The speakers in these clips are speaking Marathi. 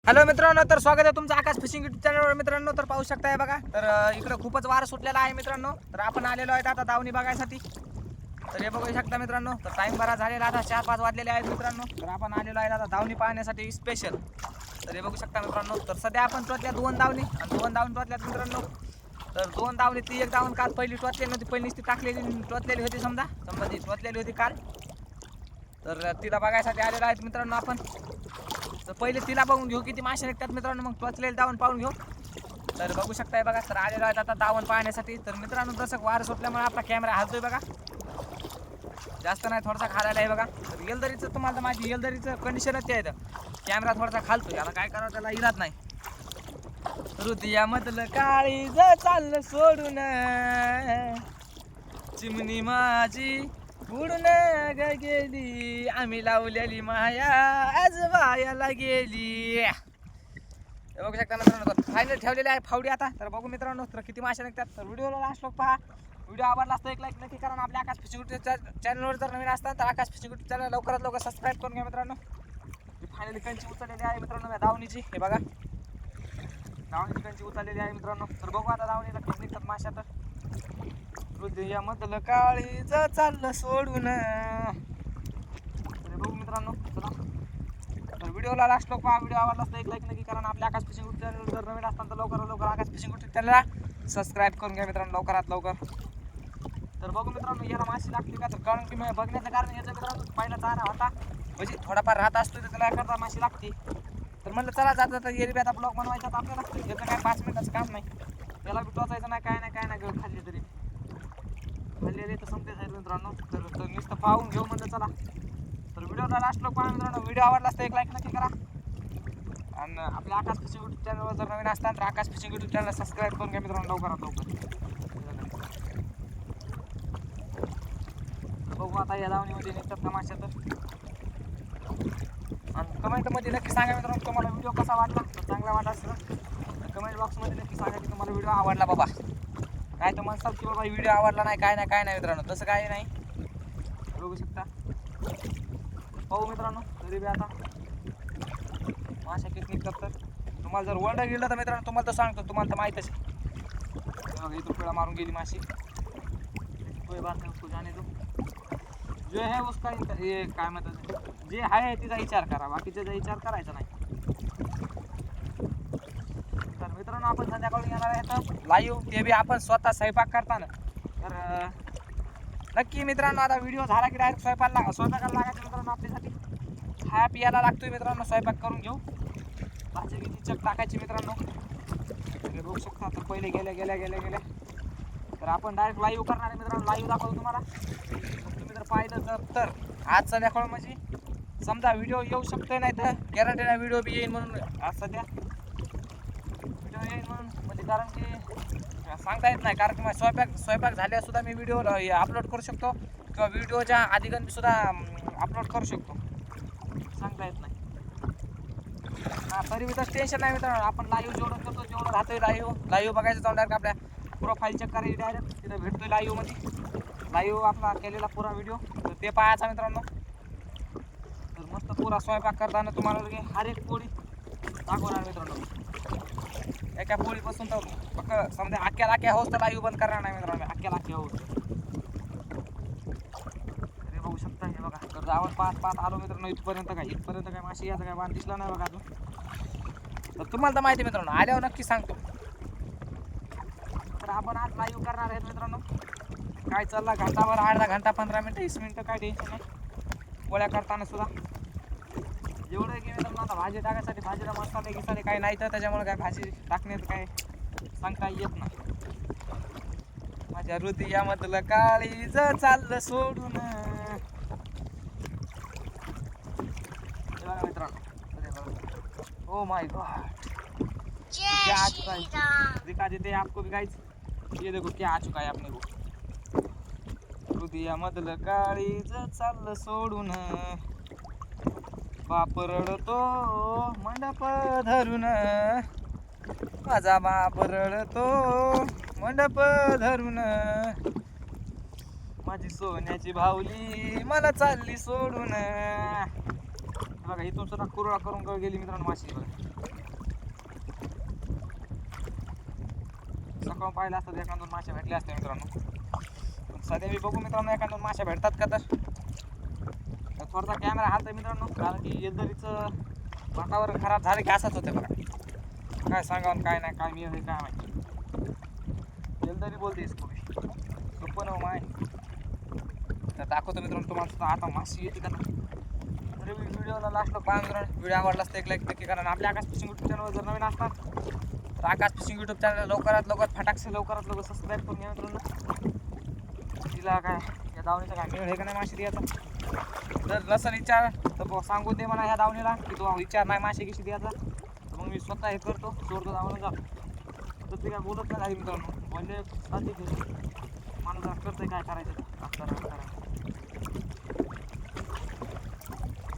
हॅलो मित्रांनो, तर स्वागत आहे तुमचं आकाश फिशिंग यूट्यूब चॅनलवर. मित्रांनो, तर पाहू शकताय बघा, तर इकडे खूपच वार सुटलेला आहे मित्रांनो. तर आपण आलेलो आहेत आता दावणी बघायसाठी. तर हे बघू शकता मित्रांनो, तर टाइम बरा झालेला आता 4-5 वाजलेले आहेत मित्रांनो. तर आपण आलेलो आहे आता दावणी पाहण्यासाठी स्पेशल. तर हे बघू शकता मित्रांनो, तर सध्या आपण टोचल्या 2 दावणी आणि 2 दावणी टोचल्यात मित्रांनो. तर 2 दावणी ती एक दावण काल पहिली टोचलेली नव्हती, पहिली ती टाकलेली टोचलेली होती समजा ती टोचलेली होती काल. तर तिला बघायसाठी आलेलो आहेत मित्रांनो आपण. तर पहिले तिला बघून घेऊ किती मासे निघतात मित्रांनो, मग टोचलेले दावण पाहून घेऊ. तर बघू शकताय बघा, तर आलेलो आहेत आता दावण पाहण्यासाठी. तर मित्रांनो, जसं वार सुटल्यामुळे आपला कॅमेरा हलतोय बघा, जास्त नाही थोडासा खालायला आहे बघा. तर येलदरीचं तुम्हाला तर माझी येलदरीचं कंडिशनच आहे, कॅमेरा थोडासा खालतोय, याला काय करावं त्याला इलाज नाही. हृदयामधलं काळीज चाललं सोडून, चिमणी माझी उडून गेली, आम्ही लावलेली माया आज वायाला गेली. बघू शकता मित्रांनो, फायनल ठेवलेली आहे फावडी आता. तर बघू मित्रांनो, तर किती मासे निघतात. तर व्हिडिओला लास्ट लोक पहा. व्हिडिओ आवडला असता एक लाईक नक्की करा. आपल्या आकाश फिशिंग यूट्यूब चॅनलवर जर नवीन असतात तर आकाश फिशिंग यूट्यूब चॅनल लवकरात लवकर सबस्क्राईब करून घ्या मित्रांनो. मी फायनली कंची उचललेली आहे मित्रांनो, दावणीची. हे बघा, दावणीची कंची उचललेली आहे मित्रांनो. तर बघू आता दावणीला किती निघतात माशा. तर हृदयामधलं काळीज चाललं सोडून. बघू मित्रांनो, चला तर व्हिडिओला लास्ट लोक पहा. व्हिडिओ आवडला असता एक लाईक नक्की करा. आपल्या आकाश फिशिंग यूट्यूब चॅनल जर नवीन असताना तर लवकरात लवकर आकाश फिशिंग यूट्यूब चॅनलला सबस्क्राईब करून घ्या मित्रांनो, लवकरात लवकर. तर बघू मित्रांनो, याला माशी लागते का, तर कारण की मी बघण्याचं कारण याचं मित्रांनो, पहिला चारा होता म्हणजे थोडाफार राहत असतो, तर त्याला करता माशी लागते. तर म्हणलं चला जाता जाता एरबी आता ब्लॉग बनवायचा, तर आपल्याला याचं काय 5 मिनिटाचं काम नाही. त्याला बी टोचायचं नाही, काय नाही खाल्ली तरी खाल्लेले तर संपते आहेत मित्रांनो. तर नुसतं पाहून घेऊ म्हणलं चला. तर व्हिडिओला लास्ट लोक पहा मित्रांनो. व्हिडिओ आवडला असता एक लाईक नक्की करा. आणि आपल्या आकाश फिशिंग यूट्यूब चॅनलवर जर नवीन असतात तर आकाश फिशिंग यूट्यूब चॅनल सबस्क्राईब करून घ्या मित्रांनो, लवकरात लवकर. बघू आता या दावणीमध्ये निघतात का माश्या. तर आणि कमेंटमध्ये नक्की सांगा मित्रांनो, तुम्हाला व्हिडिओ कसा वाटला. तर चांगला वाटला असेल तर कमेंट बॉक्समध्ये नक्की सांगा की तुम्हाला व्हिडिओ आवडला बाबा. काय तर म्हणसाल की बाबा व्हिडिओ आवडला नाही, काय नाही मित्रांनो, तसं काही नाही. बघू शकता, पाहू मित्रांनो. तरी बी आता माशा किती निघतात. तर तुम्हाला जर वंडा गेला तर मित्रांनो, तुम्हाला तर सांगतो, तुम्हाला तर माहीतच आहे. बघा इथून पिळा मारून गेली माशी. कोई बात नाही, उसको जाने दो. जो है उसका हे काय म्हणतात, जे आहे तिचा विचार करा, बाकीचा विचार करायचा नाही. तर मित्रांनो, आपण संध्याकाळी येणार आहे तर लाईव्ह, ते बी आपण स्वतः स्वयंपाक करताना. तर नक्की मित्रांनो, आता व्हिडिओ झाला की डायरेक्ट स्वयंपाकाला लागायचं मित्रांनो. आपल्यासाठी खाया पियाला लागतोय मित्रांनो, स्वयंपाक करून घेऊ. भाजी चक टाकायची मित्रांनो. हे बघू शकता. तर पहिले गेल्या तर आपण डायरेक्ट लाईव्ह करणार आहे मित्रांनो. लाईव्ह दाखवतो तुम्हाला. तुम्ही जर पाहिलं तर आज संध्याकाळ म्हणजे समजा व्हिडिओ येऊ शकतो, नाही तर गॅरंटी नाही व्हिडिओ बी येईल म्हणून. आज सध्या व्हिडिओ येईल म्हणून म्हणजे कारण की सांगता येत नाही, कारण की स्वयंपाक झाल्यास सुद्धा मी व्हिडिओ अपलोड करू शकतो किंवा व्हिडिओच्या आधीगंत सुद्धा अपलोड करू शकतो, सांगता येत नाही. तरी बी तर टेन्शन नाही मित्रांनो. आपण लाईव्ह जेवढं राहतोय लाईव्ह बघायचं जाऊन डायरेक्ट आपल्या प्रोफाईल चेक करायची, डायरेक्ट तिथं भेटतोय लाईव्ह आपला केलेला पुरा व्हिडिओ. तर ते पाहायचा मित्रांनो. तर मस्त पुरा स्वयंपाक करताना तुम्हाला हर एक पोळी दाखवणार मित्रांनो. एका पोळीपासून तर फक्त समजा अख्ख्या होस तर लाईव्ह बंद करणार नाही मित्रांनो, अख्ख्या होस. तरी बघू शकता. हे बघा, तर जावं पाहत आलो मित्रांनो इथपर्यंत काय माशी याचा काय बांध दिसला नाही बघा अजून. तर तुम्हाला तर माहिती मित्रांनो, आल्यावर नक्की सांगतो. तर आपण आज लाईव्ह करणार आहेत मित्रांनो. काय चालला घंटाभर, अर्धा घंटा, 15 मिनटं, 20 मिनटं, काय टेन्शन नाही. पोळ्या करताना सुद्धा जेवढं की मित्रांनो, आता भाजी टाकायसाठी भाजीला मसाले गिसाले काही नाही, तर त्याच्यामुळे काय भाजी टाकण्याचं काय सांगता येत नाही. माझ्या हृदयामधलं काळीज चाललं सोडून. बघा मित्रांनो, ओ माय गॉड, क्या आ चुका है, दिखा देते आपको भी गाइस. ये देखो क्या आ चुका है अपने को. हृदयामधलं काळीज चाललं सोडून, बाप रडतो मंडप धरून, माझा बाप रडतो मंडप धरून, माझी सोन्याची भावली मला चालली सोडून. बघा इथून सुद्धा कुरळा करून गेली मित्रांनो माशी. बघा सकाळ पाहिलं असतं तर 1-2 मासे भेटले असते मित्रांनो. पण सध्या मी बघू मित्रांनो 1-2 मासे भेटतात का तर थोडासा कॅमेरा हालतोय मित्रांनो, कारण की येलदरीचं वातावरण खराब झालं की असंच होतं बघा. काय सांगावं काय नाही, काय मी हे काय माहिती. येलदरी बोलते इसको सोपं ना माय. तर दाखवतो मित्रांनो तुम्हाला सुद्धा आता माशी येते का. तर व्हिडिओला लास्टला पहा मित्रांनो. व्हिडिओ आवडला असता एक लाईक नक्की करा. आणि आपल्या आकाश फिशिंग यूट्यूब चॅनलवर जर नवीन असतात तर आकाश फिशिंग यूट्यूब चॅनल लवकरात लवकर फटाकसे लवकरात लवकर सबस्क्राईब करून घ्या मित्रांनो. तिला काय या दावणीचा काय मिळ आहे का नाही माशी द्यायचा. जर नसेल विचार तर सांगू दे मला ह्या दावणीला की तू विचार नाही मासे कशी द्यायचा. तर मग मी स्वतः हे करतो, सोडतो दावणं जातो. तर ते काय बोलत नाही मित्रांनो. बोलले मला जर करतंय काय करायचं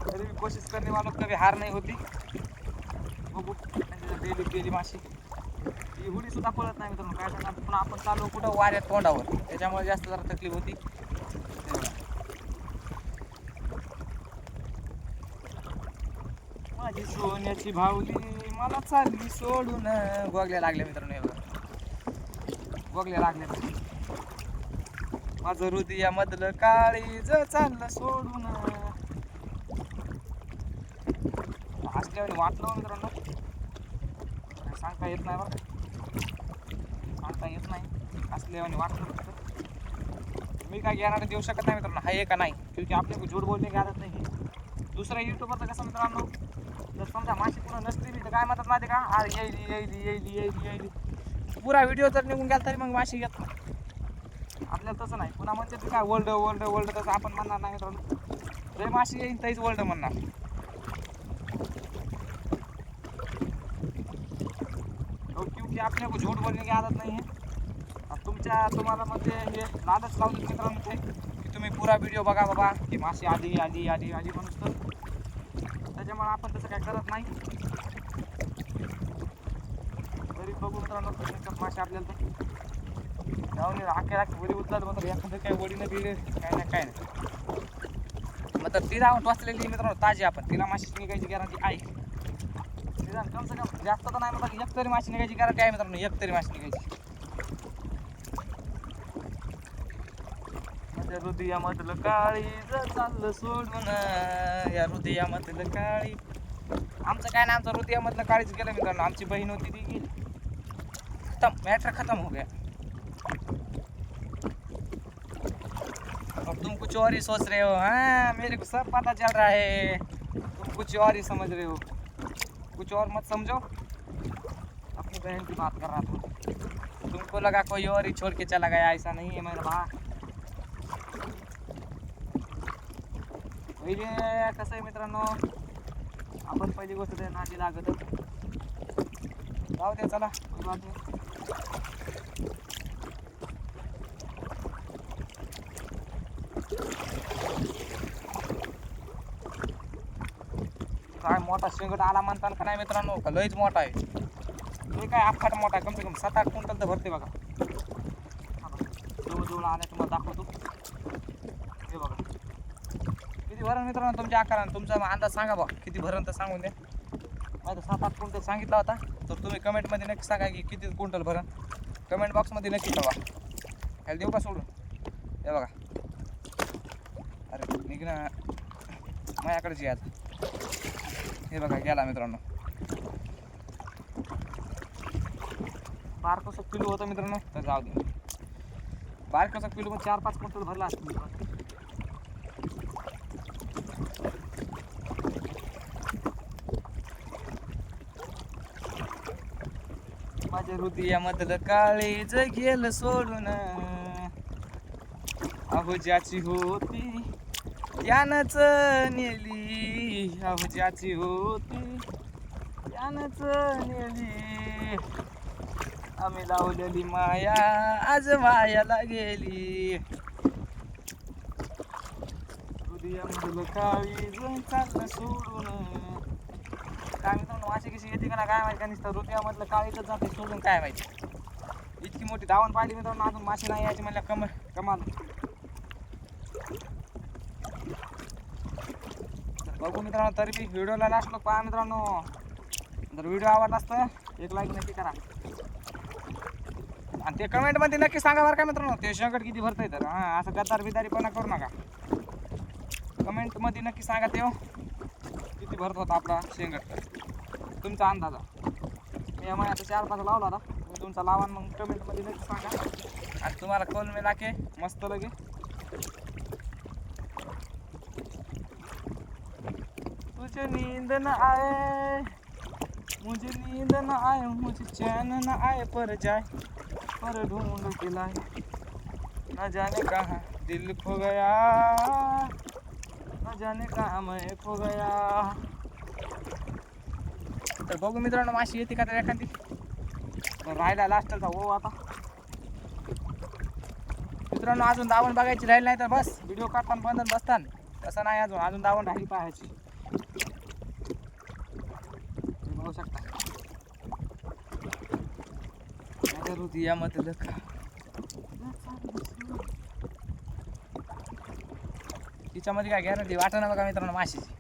तरी मी कोशिश करणे वालों कभी हार नाही होती. बघू डेली माशी ही हुडी सुद्धा पळत नाही मित्रांनो. काय सांगा पुन्हा आपण चालू कुठं वाऱ्यात तोंडावर, त्याच्यामुळे जास्त जरा तकलीफ होती. माझी सोन्याची भावली मला चालली सोडून. गोगल्या लागल्या मित्रांनो, हे बघा गोगल्या लागल्या. माझं हृदयामधलं काळीज चाललं सोडून. हसल्यावर वाटलं मित्रांनो, सांगता येत नाही बघा, सांगता येत नाही. हसल्यावर वाटलं मी काय गॅरंटी देऊ शकत नाही मित्रांनो आहे का नाही, क्योंकि आपले झूठ बोलणे की आदत नाही. दुसऱ्या युट्यूबरचं कसं मित्रांनो, जर समजा माशी पुन्हा नसली तर काय म्हणतात माहिती का, अरे येईल पुरा व्हिडिओ जर निघून गेला तरी मग माशी येत नाही. आपल्याला तसं नाही. पुन्हा म्हणते काय वर्ल्ड तसं आपण म्हणणार नाही मित्रांनो. जर माशी येईल तरीच वर्ल्ड म्हणणार. क्योंकि आपल्या को झूठ बोलने की आदत नाही आहे. तुम्हाला म्हणजे हे लालच लावली मित्रांनो ते की तुम्ही पुरा व्हिडिओ बघा बाबा की माशी आली म्हणून तर त्याच्यामुळे आपण तसं काय करत नाही. तरी बघू मित्रांनो मासे आपल्याला तर जाऊन राखी वडी उचलत म्हणतात एखादं काय वडीनं दिले काय नाही. मग तर ती राहून वाचलेली मित्रांनो ताजी, आपण तिला माशी निघायची गॅरंटी आहे. निदान कम से कम जास्त तर नाही म्हणतात एक तरी माशी निघायची गॅरंटी आहे मित्रांनो, एक तरी माशी निघायची. माझ्या हृदयामधलं काळीज चाललं सोडून, या हृदयामधलं काळी. आमचं काय ना, आमचं हृदयामधलं काळीज गेलं मित्रांनो. आमची बहीण होती ती गेली, खतम, मॅटर खतम हो गया. अब तुम कुछ और ही सोच रहे हो. हाँ मेरे को सब पता चल रहा है, तुम कुछ और ही समझ रहे हो. कुछ और मत समझो. अपनी बहन की बात कर रहा था, तुमको लगा कोई और ही छोड़ के चला गया. ऐसा नहीं है मेरा भाई. पहिले कसं आहे मित्रांनो, आपण पहिली गोष्ट ते नादी लागत जाऊ दे, चला काय मोठा शेंगट आला म्हणतात का नाही मित्रांनो, लयच मोठा आहे. ते काय अफाट मोठा आहे, कम से कम 7-8 क्विंटल तर भरते बघा. जवळ आल्या तुम्हाला दाखवतो. हे बघा किती भरण मित्रांनो तुमच्या आकाराने. तुमचा अंदाज सांगा बा किती भरण तर सांगून द्या. माझं 7-8 क्विंटल सांगितला होता, तर तुम्ही कमेंटमध्ये नक्की सांगा की किती क्विंटल भरण. कमेंट बॉक्समध्ये नक्की कळवा. ह्याला देऊ का सोडून. हे बघा, अरे निघणं माझ्याकडेच या. हे बघा गेला मित्रांनो. बारकोसं किलो होतं मित्रांनो, तर जाऊ दे. बारकोसं किलो मग 4-5 क्विंटल भरला असतं मित्रांनो. माझ्या हृदयामधलं काळीज गेलं सोडून, अहो ज्याची होती त्यानंच नेली. अहो ज्याची होती त्यानंच नेली. आम्ही लावलेली माया आज वायाला गेली. हृदयामधलं काळीज चाललं सोडून. काय मित्रांनो माशी कशी येते का ना काय माहिती, का नुसतं हृदयामधलं काळीजच जाते सोडून. काय माहिती इतकी मोठी धावण पाहिली मित्रांनो, अजून माशी नाही यायची म्हणल्या कमाल. बघू मित्रांनो, तरी बी व्हिडिओला लास्ट लोक पहा मित्रांनो. जर व्हिडिओ आवडला असतं एक लाईक नक्की करा. आणि ते कमेंटमध्ये नक्की सांगा बरं का मित्रांनो, ते शेंगट किती भरतंय तर. हां, असं गद्दार बिदारीपणा करू नका. कमेंटमध्ये नक्की सांगा ते किती भरत होता आपला शेंगट, तुमचा अंदाजा. मी मग आता 4-5 लावला होता, तुम्ही तुमचा लावा मग कमेंटमध्ये नक्की सांगा. आणि तुम्हाला कॉल मिला के मस्त लगे. तुझे नींद न आए, मुझे नींद न आए, मुझे चैन न आए, पर जाए पर ढूंढ के लाए, न जाने कहाँ दिल खो गया, न जाने कहाँ मैं खो गया. तर बघू मित्रांनो माशी येते का तर एखादी. तर राहिला लास्टचा हो आता मित्रांनो. अजून दावण बघायची राहील नाही तर बस व्हिडिओ काढताना बंद बसताना तसं नाही. अजून दावण राहिली पाहायची. बघू शकता हृदयामधलं का तिच्यामध्ये काय गॅरंटी वाटत ना बघा मित्रांनो माशीची.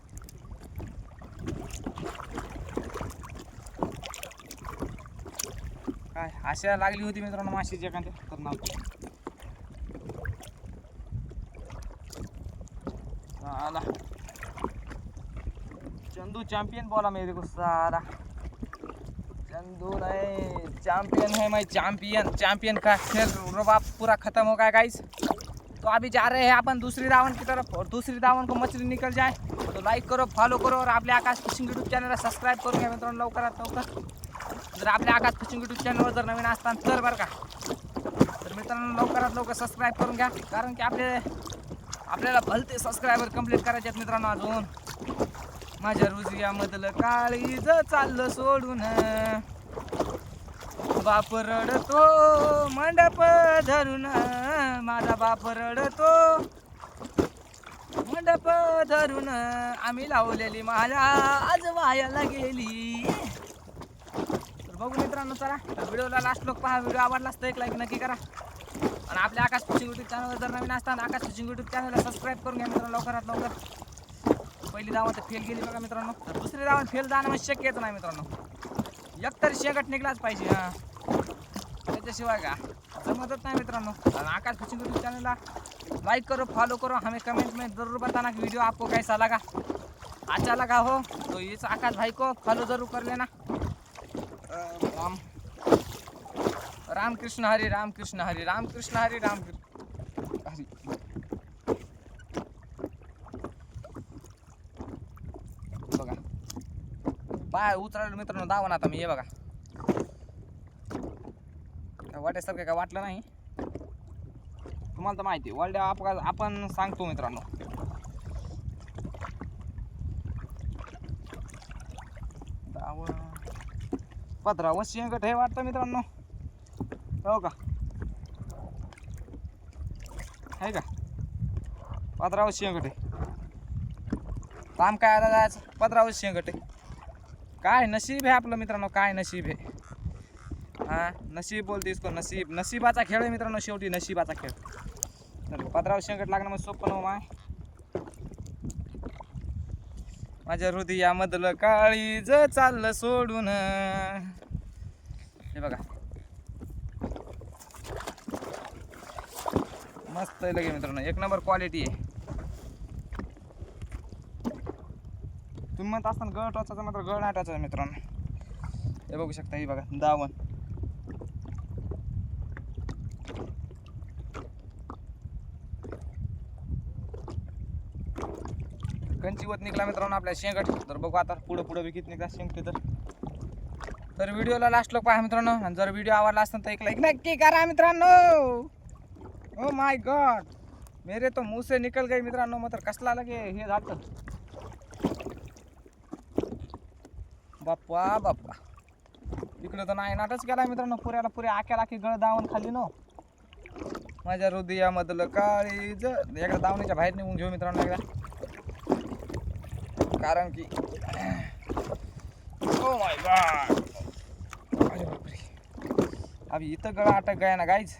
काय आशा लागली होती मित्रांनो माशीची एखाद्या तर नाव आला. चंदू चैंपियन बोला मेरे को सारा. चंदू नहीं चैंपियन है, मैं चैंपियन का खेल रुबाब पूरा खत्म हो गया गाइस. तो अभी जा रहे हैं अपन दूसरी दावण की तरफ. और दूसरी दावण को मछली निकल जाए तो लाईक करो, फॉलो करो और आपल्या आकाश फिशिंग यूट्यूब चॅनलला सबस्क्राईब करून घ्या मित्रांनो लवकरात लवकर. जर आपल्या आकाश फिशिंग यूट्यूब चॅनलवर जर नवीन असताल तर बरं का, तर मित्रांनो लवकरात लवकर सबस्क्राईब करून घ्या. कारण की आपल्याला भलते सबस्क्रायबर कंप्लीट करायचे आहेत मित्रांनो अजून. माझ्या हृदयामधलं काळीज चाललं सोडून, बाप रडतो मंडप धरून, माझा बाप रडतो मंडप धरून, आम्ही लावलेली माला आज वायाला गेली. तर बघू मित्रांनो चला व्हिडिओला लास्ट लोक पहा. व्हिडिओ आवडला असतं एक लाईक नक्की करा. आणि आपल्या आकाश फिशिंग यूट्यूब चॅनलवर जर नवीन असताना आकाश फिशिंग यूट्यूब चॅनलला सबस्क्राईब करून घ्या मित्रांनो लवकरात लवकर. पहिली दावण तर फेल गेली बघा मित्रांनो. तर दुसरी दावण फेल जाणं म्हणजे शक्यच नाही मित्रांनो. एकतरी शेंगट निघलाच पाहिजे. हां, त्याच्याशिवाय का जमतच नाही मित्रांनो. आणि आकाश फिशिंग यूट्यूब चैनल लाइक करो, फॉलो करो. हमें कमेंट में ज़रूर बताना कि वीडियो आपको कैसा लगा. अच्छा लगा हो तो इस आकाश भाई को फॉलो ज़रूर कर लेना. राम कृष्ण हरी, राम कृष्ण हरी, राम कृष्ण हरी, राम कृष्ण हरी. बघा पाय उतरलं मित्रांनो दावण आता मी. हे बघा वाट्यासारखं काय वाटलं नाही तुम्हाला तर माहिती. वर्ल्ड आपण सांगतो मित्रांनो. दावण 15 शेंगट हे वाटतं मित्रांनो. हो का आहे का 15 शेंगट आहे. काम काय आता जायचं 15 शेंगट आहे. काय नशीब आहे आपलं मित्रांनो, काय नशीब आहे. हां नशीब बोलते इसको, नशीब. नशिबाचा खेळ आहे मित्रांनो शेवटी, नशिबाचा खेळ. तर 15 शेंगट लागणं म्हणजे सोपं नव्हतं माय. माझ्या हृदयामधलं काळीज चाललं सोडून. हे बघा मस्त आहे लगे मित्रांनो, एक नंबर क्वालिटी आहे. तुम्ही म्हणत असताना गळ टोचायचा मात्र गळ नाही टोचायचा मित्रांनो. हे बघू शकता ही बघा दावण. कंचीवत निघला मित्रांनो आपल्या शेंगट. तर बघू आता पुढं बी किती निघतात शेंगटे. तर व्हिडिओला लास्ट लोक पहा मित्रांनो. आणि जर व्हिडिओ आवडला असेल तर एक लाईक नक्की करा मित्रांनो. ओ माय गॉड मेरे तो मुंह से निकल गई मित्रांनो. मग तर कसला लगे हे झालं बाप्पा बाप्पा. इकडे तर नाही नाटच केला मित्रांनो. पुऱ्या आक्याला की गळ दावण खाली नो. माझ्या हृदयामधलं काळीज. एकदा दावणीच्या बाहेर निघून घेऊ मित्रांनो एकदा. कारण की ओ माय गॉड अरे बापरे अभी इथं गळा अटक गया ना गाइज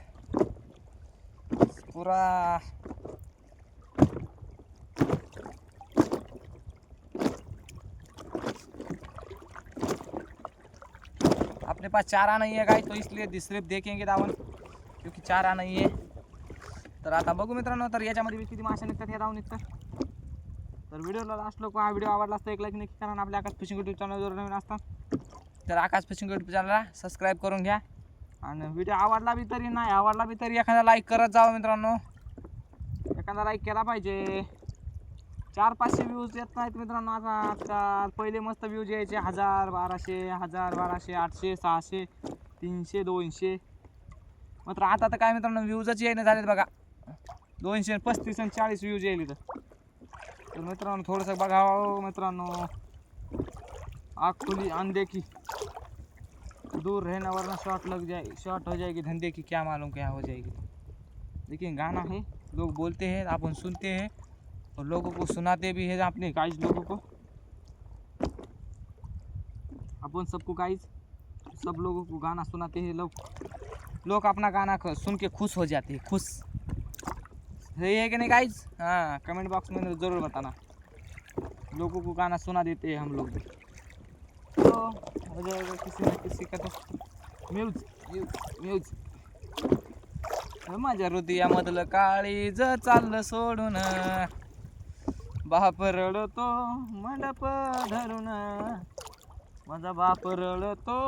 पूरा. अपने पास चारा नहीं है गाइस तो इसलिए सिर्फ देखेंगे दावण. क्योंकि चारा नाही आहे. तर आता बघू मित्रांनो, तर याच्यामध्ये बी किती मासे निघतात, हे राहून निघतात. तर व्हिडिओला लास्ट लोक, हा व्हिडिओ आवडला असता एक लाईक नक्की करा. आणि आपल्या आकाश फिशिंग यूट्यूब चॅनलवर नवीन असतात तर आकाश फिशिंग यूट्यूब चॅनलला सबस्क्राईब करून घ्या. आणि व्हिडिओ आवडला बी तरी नाही आवडला बी तरी एखादा लाईक करत जावं मित्रांनो. एखादा लाईक केला पाहिजे. 400-500 व्ह्यूज येत नाहीत मित्रांनो. आता पहिले मस्त व्ह्यूज यायचे 1000, 1200, 800, 600, 300, 200. मात्र आता तर काय मित्रांनो, व्ह्यूजच येईना झालेत बघा. 235 आणि 40 व्ह्यूज येईल तर मित्रांनो थोडंसं बघावं मित्रांनो. आग खुली अनदेखी, दूर रहने वरना शॉर्ट हो जाएगी धंधे की, क्या मालूम क्या हो जाएगी. लेकिन गाना है, लोग बोलते हैं, अपन सुनते हैं और लोगों को सुनाते भी हैं. अपने गाइस लोगों को, अपन सबको गाइस, सब लोगों को गाना सुनाते हैं. लोग अपना गाना सुन के खुश हो जाते हैं. खुश है कि नहीं गाइस? हाँ, कमेंट बॉक्स में ज़रूर बताना. लोगों को गाना सुना देते हैं हम लोग भी. तो हो जाएगा किसी न किसी का तो म्यूज माझ्या हृदयामधलं काळीज चाललं सोडून, बाप रडतो मंडप धरून, माझा बाप रडतो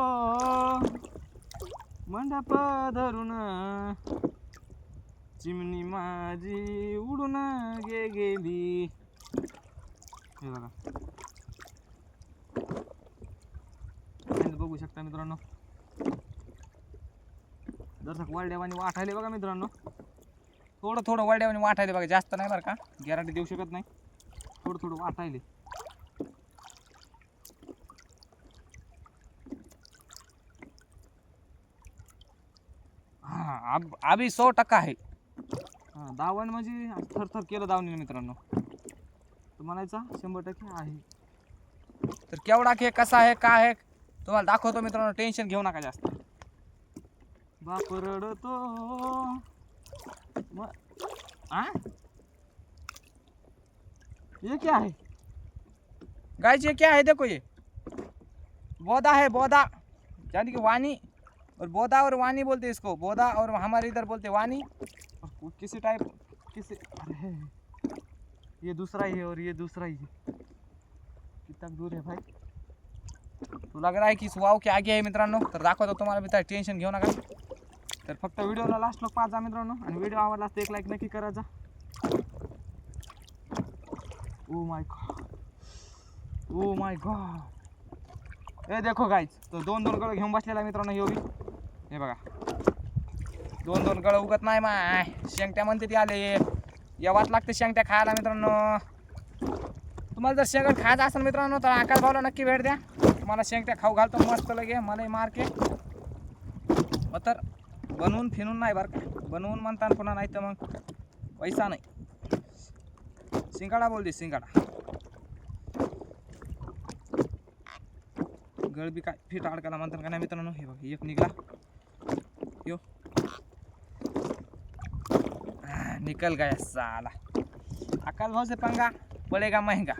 मंडप धरून, चिमणी माझी उडून गेली. हे बघा, बघू शकता मित्रांनो. जरसा वरड्यावानी वाटायले बघा मित्रांनो. थोडं वरड्यावानी वाटायले बघा, जास्त नाही बरं का, गॅरंटी देऊ शकत नाही. थोडं वाटायले. हाँ, अभी 100% आहे. हां, दावण म्हणजे थरथर केलं दावणीने मित्रांनो. तर म्हणायचा 100% आहे. तर केवढा के कसा आहे काय आहे तुम्हाला दाखवतो मित्रांनो. टेन्शन घेऊ नका जास्त. बाप रडतो ये क्या है गाइस? ये क्या है? देखो ये बोदा है, बोदा यानी कि वानी. और बोदा और वानी बोलते इसको. बोदा और हमारे इधर बोलते वानी. और किसी टाइप किसी, अरे ये दूसरा ही है और ये दूसरा ही है. कितना दूर है भाई. तो लग रहा है की वाव के आगे आहे मित्रांनो. तर दाखवतो तुम्हाला मित्र, टेन्शन घेऊ नका. तर फक्त व्हिडिओला लास्ट लोक पाहा मित्रांनो. आणि व्हिडिओ आवडला तर एक लाईक नक्की करायचा. ओ माय गॉड, हे देखो गाईज. तो दोन गळ घेऊन बसलेला मित्रांनो. ह्यो बी हे बघा, दोन गळ उगत नाही माय. शेंगट्या म्हणते ती आले. येवाच लागते शेंगट्या खायला मित्रांनो. तुम्हाला जर शेंगट खायचं असेल मित्रांनो तर आकाश भाऊला नक्की भेट द्या. तुम्हाला शेंगट्या खाऊ घालतो मस्त लगे. मलाही मारके तर बनवून फिरून नाही बरं का. बनवून म्हणताना पुन्हा नाही तर मग पैसा नाही. शिंगाडा बोल दे, शिंगाडा. गळबी काय फिट अडकायला म्हणतात का नाही मित्रांनो. हे बघा, एक निघला यो. निकल गया साला. आकाश भाऊ से पंगा पडेगा महंगा.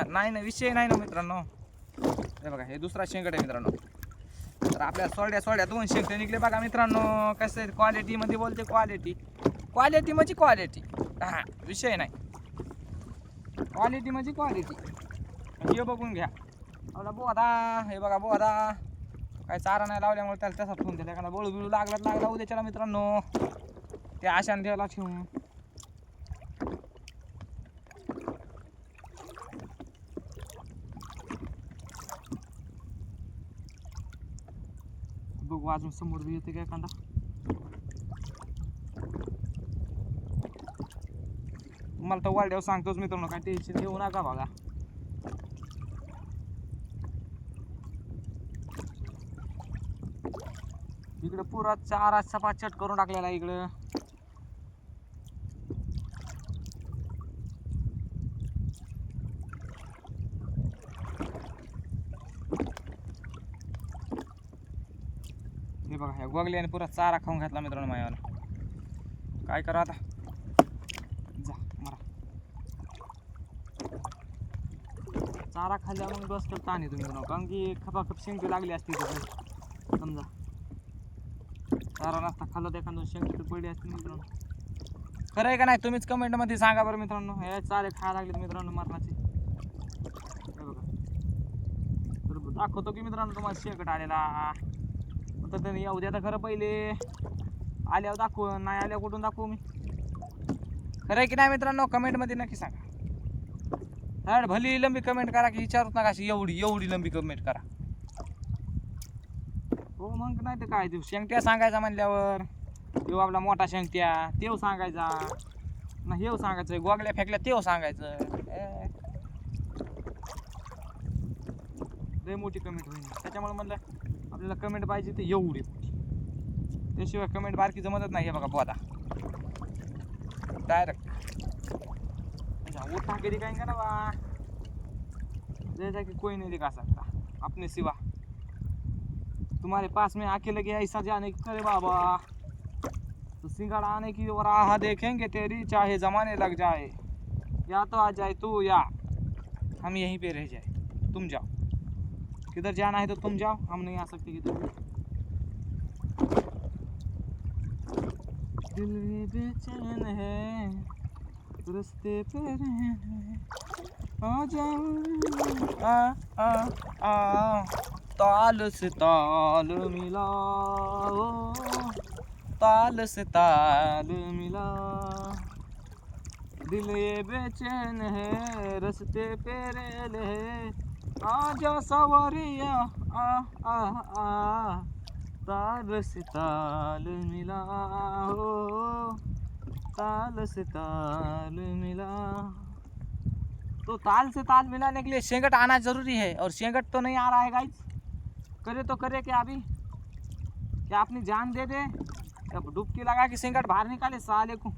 नाही ना, विषय नाही ना मित्रांनो. हे बघा, हे दुसरा शेंगट आहे मित्रांनो. तर आपल्या सोड्या 2 शेंगटे निघले बघा मित्रांनो. कसं आहे, क्वालिटीमध्ये बोलते. क्वालिटी म्हणजे क्वालिटी. हां, विषय नाही. क्वालिटी म्हणजे क्वालिटी. हे बघून घ्या. आपला बोधा, हे बघा बोधा. काय चारा नाही लावल्यामुळे त्याला तसा फोन दिला. एखादा बळू बिळू लागला उद्याच्याला मित्रांनो. ते आशान द्यायला ठेवून. बघू अजून समोर बी येते काय एखादा. मला तर वाड्यावर सांगतोच मित्रांनो, काय टेन्शन घेऊ नका बघा. इकडे पुरा चारा सपाचट करून टाकलेला इकडं. हे बघा, ह्या गोगल्याने पुरा चारा खाऊन घातला मित्रांनो माझ्यावर. काय करा आता, जा मारा. चारा खाल्ल्या मग डोसक्यात ताण येतो मित्रांनो. कारण की खपाखप शेंगटी लागली असती तिथे समजा. सारा नाश्ता खाल्ला तर एखादं शेंगटी पडली असते मित्रांनो. खरं आहे का नाही तुम्हीच कमेंट मध्ये सांगा बरं मित्रांनो. हे चाले खायला लागलेत मित्रांनो मरणाचे. हे बघा तर दाखवतो की मित्रांनो तुम्हाला शेंगट आलेला. तर त्यांनी येऊ द्या तर खरं पहिले. आल्यावर दाखवू, नाही आल्यावर कुठून दाखवू मी. खरं आहे की नाही मित्रांनो कमेंट मध्ये नक्की सांगा. हड भली लंबी कमेंट करा की विचारूच नका अशी एवढी एवढी लंबी कमेंट करा. हो मग नाही तर काय, शेंगट्या सांगायचा म्हणल्यावर तेव्हा आपला मोठा शेंगट्या तेव सांगायचा ना, हेव सांगायचं गोगल्या फेकल्या तेव सांगायचं. लय मोठी कमेंट होईल त्याच्यामुळे म्हणलं आपल्याला कमेंट पाहिजे ते एवढी मोठी, त्याशिवाय कमेंट बारकी जमतच नाही. हे बघा बोधा डायरेक्ट उठा के दिखाएंगे ना बा, जैसा कि कोई नहीं दिखा सकता अपने सिवा. तुम्हारे पास में आके लगे ऐसा जाने की करे बाबा, तो सिंगाड़ा आने की राह देखेंगे तेरी चाहे जमाने लग जाए. या तो आ जाए तू या हम यहीं पे रह जाए. तुम जाओ किधर जाना है तो तुम जाओ, हम नहीं आ सकते किधर. दिल में बेचैन है रस्ते पे आ जाओ आ ताल से ताल मिला, ताल से ताल मिला. दिल ये बेचैन है रस्ते पे रेल है, आजा सवारिया आ ताल से ताल मिला हो, ताल से ताल मिला. तो ताल से ताल मिलाने के लिए शेंगट आना जरूरी है, और शेंगट तो नहीं आ रहा है गाइस. करे तो करे क्या अभी, क्या अपनी जान दे दे, अब डुबकी लगा के शेंगट बाहर निकाले साले को.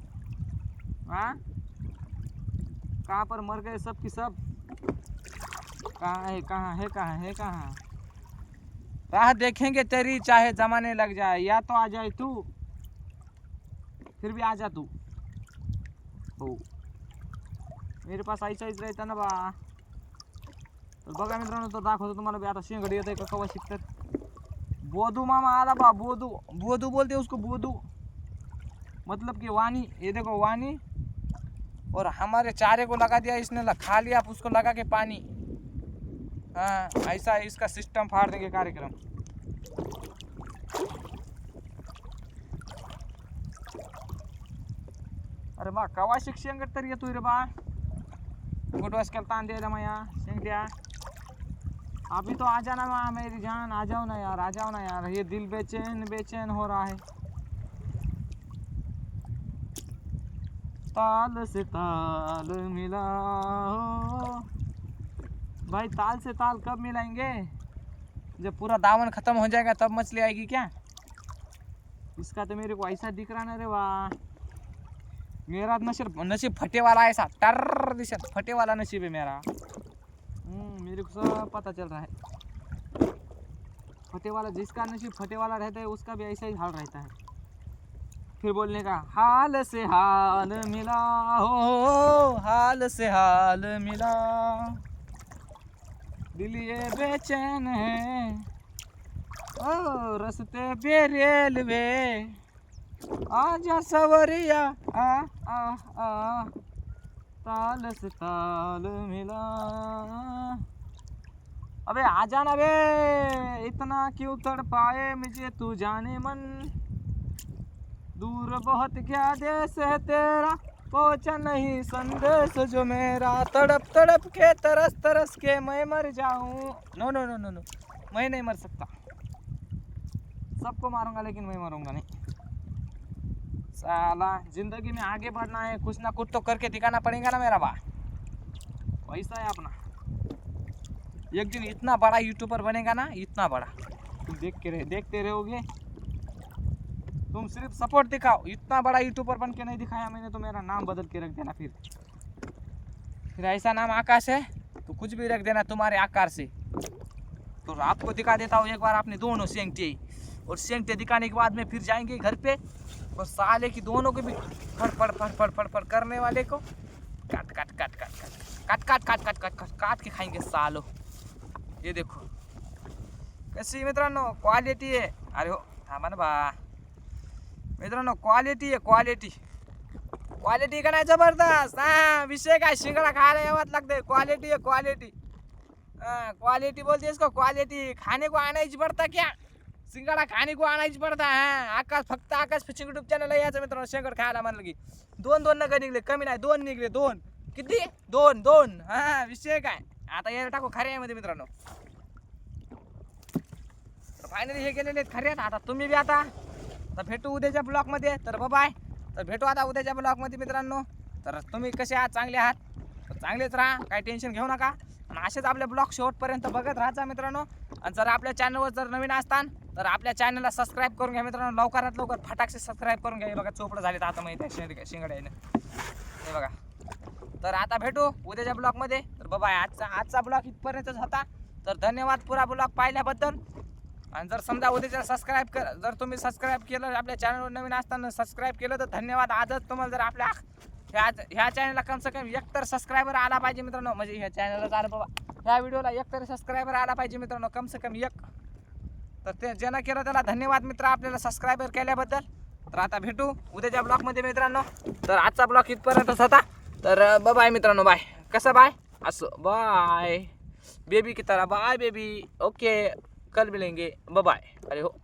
हाँ कहाँ पर मर गए सब की सब, कहाँ है कहाँ है कहाँ है कहाँ. राह देखेंगे तेरी चाहे जमाने लग जाए, या तो आ जाए तू, फिर भी आ जा तू. हो मेरे पास ऐसाच राहता ना बा. तर बघा मित्रांनो तो दाखवतो तुम्हाला बी आता शेंगड येत आहे का कवा शिकतात. बोधू मामा आला बा, बोधू बोधू बोलते उसको, बोधू मतलब कि वानी. ये देखो वानी, और हमारे चारे को लगा दिया इसने, खा लिया उसको लगा के पानी. हाँ ऐसा इसका सिस्टम फाड़ देंगे कार्यक्रम. अरे बा कवा शेंगट तर येतोय रे बा. गुटवास केला ताण द्यायला माया शेंगट्या. अभी तो आ जाना माँ मेरी जान, आ जाओ ना यार, आ जाओ ना यार. ये दिल बेचैन बेचैन हो रहा है. ताल से ताल मिला हो भाई, ताल से ताल कब मिलाएंगे, जब पूरा दामन खत्म हो जाएगा तब मछली आएगी क्या. इसका तो मेरे को ऐसा दिख रहा ना रे वाह. मेरा नसीब फटे वाला ऐसा टर दिशा फटे वाला नसीब है मेरा. मेरे को सब पता चल रहा है. फटे वाला जिसका नसीब फटे वाला रहता है उसका भी ऐसा ही हाल रहता है. फिर बोलने का हाल से हाल मिला हो, हाल से हाल मिला. दिल ये बेचैन है ओ रस्ते पे रेलवे, आजा सवरिया आ ताल से ताल मिला. अबे आ जाना बे, इतना क्यों तड़पाए मुझे तू जाने मन. दूर बहुत क्या देश है तेरा, पहुंचा नहीं संदेश जो मेरा. तड़प तड़प के तरस तरस के मैं मर जाऊं. No no no no no, मैं नहीं मर सकता. सबको मारूंगा लेकिन मैं मरूंगा नहीं. साला जिंदगी में आगे बढ़ना है, कुछ ना कुछ तो करके दिखाना पड़ेगा ना मेरा बा. वैसा है अपना. एक दिन इतना बड़ा यूट्यूबर बनेगा ना, इतना बड़ा. तुम देखते रहोगे. तुम सिर्फ सपोर्ट दिखाओ. इतना बड़ा यूट्यूबर बन के नहीं दिखाया मैंने तो मेरा नाम बदल के रख देना. फिर ऐसा नाम आकाश है तो कुछ भी रख देना तुम्हारे आकार से. तो आपको दिखा देता हूँ एक बार अपने दोनों शेंगटे, और शेंगटे दिखाने के बाद में फिर जाएंगे घर पे, और साले की दोनों को भी फड़ फड़ फड़ फड़ फड़ फड़ करने वाले को काट काट काट काट काट काट काट काट काट काट काट के खाएंगे सालो. ये देखो कशी मित्रांनो क्वालिटी आहे. अरे हो थांबा ना बा. मित्रांनो क्वालिटी आहे क्वालिटी. क्वालिटी का नाही जबरदस्त. हा विषय काय शिंगडा खायला यावंच लागते. क्वालिटी है क्वालिटी. क्वालिटी बोलते इसको क्वालिटी. खाने को आणायची पडता क्या सिंगडा खाने को आणायची पडता. हा आकाश फक्त आकाश फिशिंग युट्यूब चॅनल यायचं मित्रांनो. शेंगड खायला म्हणलं की 2 नग निघले. कमी नाही 2 निघले. 2 किती 2. हा विषय काय. आता याला टाकू खऱ्यामध्ये मित्रांनो. तर फायनली हे गेलेले आहेत खऱ्यात. आता तुम्ही बी आता भेटू उद्याच्या ब्लॉग मध्ये. तर बाय. तर भेटू आता उद्याच्या ब्लॉग मध्ये मित्रांनो. तर तुम्ही कसे आहात चांगले आहात तर चांगलेच राहा. काही टेन्शन घेऊ नका. आणि असेच आपले ब्लॉग शेवटपर्यंत बघत राहायचा मित्रांनो. आणि जर आपल्या चॅनलवर जर नवीन असतान तर आपल्या चॅनलला सबस्क्राईब करून घ्या मित्रांनो. लवकरात लवकर फटाकसे सबस्क्राईब करून घ्या. बघा चोपडं झाले तर आता माहिती शिंगड्याने हे बघा. तर आता भेटू उद्याच्या ब्लॉग मध्ये. तर बाय. आजचा ब्लॉग इथपर्यंतच होता. तर धन्यवाद पुरा ब्लॉग पाहिल्याबद्दल. आणि जर समजा उद्याच्या जर तुम्ही सबस्क्राईब केलं आपल्या चॅनलवर नवीन असताना सबस्क्राईब केलं तर धन्यवाद. आजच तुम्हाला जर आपल्या ह्या चॅनलला कम से कम 1 तर सबस्क्रायबर आला पाहिजे मित्रांनो. म्हणजे ह्या चॅनलला झालं बाबा ह्या व्हिडिओला 1 तरी सबस्क्रायबर आला पाहिजे मित्रांनो. कम से कम 1. तर ते ज्यानं केलं त्याला धन्यवाद मित्र आपल्याला सबस्क्रायबर केल्याबद्दल. तर आता भेटू उद्याच्या ब्लॉगमध्ये मित्रांनो. तर आजचा ब्लॉग इथपर्यंतच होता. तर बाय मित्रांनो. बाय. कसं बाय असं बाय बेबी की तरह. Bye baby. ओके कल मिलेंगे. बाय. अरे हो.